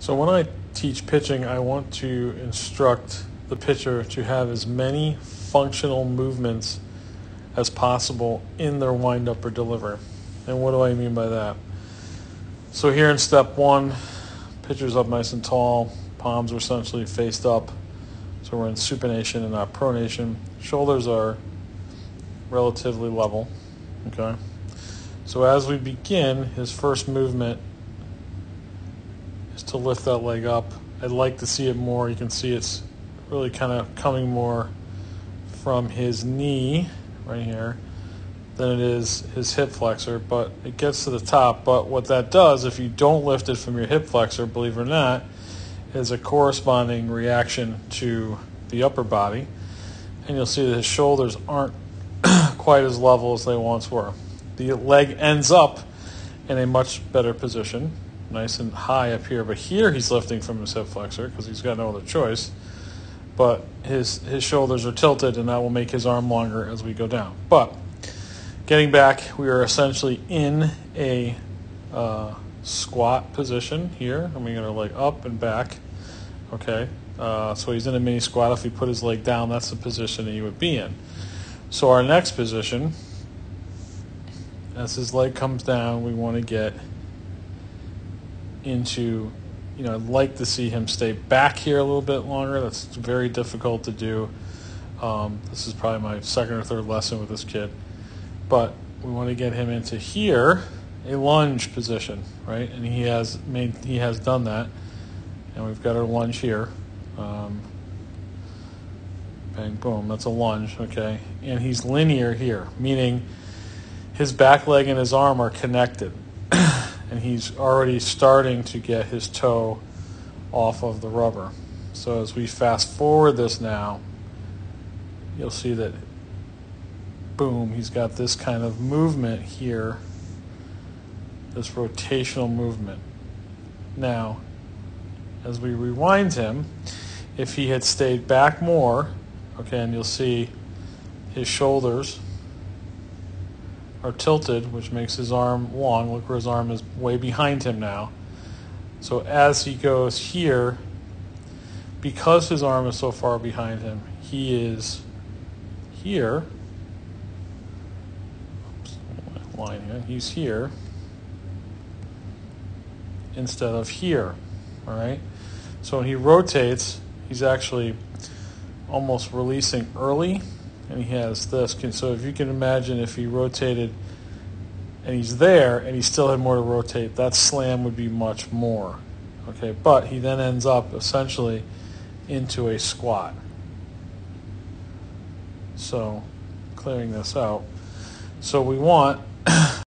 So when I teach pitching, I want to instruct the pitcher to have as many functional movements as possible in their windup or delivery. And what do I mean by that? So here in step one, pitcher's up nice and tall, palms are essentially faced up. So we're in supination and not pronation. Shoulders are relatively level, okay? So as we begin, his first movement is to lift that leg up. I'd like to see it more. You can see it's really kind of coming more from his knee right here than it is his hip flexor, but it gets to the top. But what that does, if you don't lift it from your hip flexor, believe it or not, is a corresponding reaction to the upper body. And you'll see that his shoulders aren't quite as level as they once were. The leg ends up in a much better position, nice and high up here. But here he's lifting from his hip flexor because he's got no other choice. But his shoulders are tilted, and that will make his arm longer as we go down. But getting back, we are essentially in a squat position here. I'm going to leg up and back. Okay, so he's in a mini squat. If he put his leg down, that's the position that he would be in. So our next position, as his leg comes down, we want to get into, I'd like to see him stay back here a little bit longer. That's very difficult to do. This is probably my second or third lesson with this kid. But we want to get him into here, a lunge position, right? And he has done that. And we've got our lunge here. Bang, boom, that's a lunge, okay? And he's linear here, meaning his back leg and his arm are connected. And he's already starting to get his toe off of the rubber. So as we fast forward this now, you'll see that, boom, he's got this kind of movement here, this rotational movement. Now, as we rewind him, if he had stayed back more, okay, and you'll see his shoulders are tilted, which makes his arm long. Look where his arm is way behind him now. So as he goes here, because his arm is so far behind him, he is here. Oops, line here. He's here instead of here, all right? So when he rotates, he's actually almost releasing early, and he has this. So if you can imagine, if he rotated and he's there and he still had more to rotate, that slam would be much more. Okay, but he then ends up essentially into a squat. So clearing this out. So we want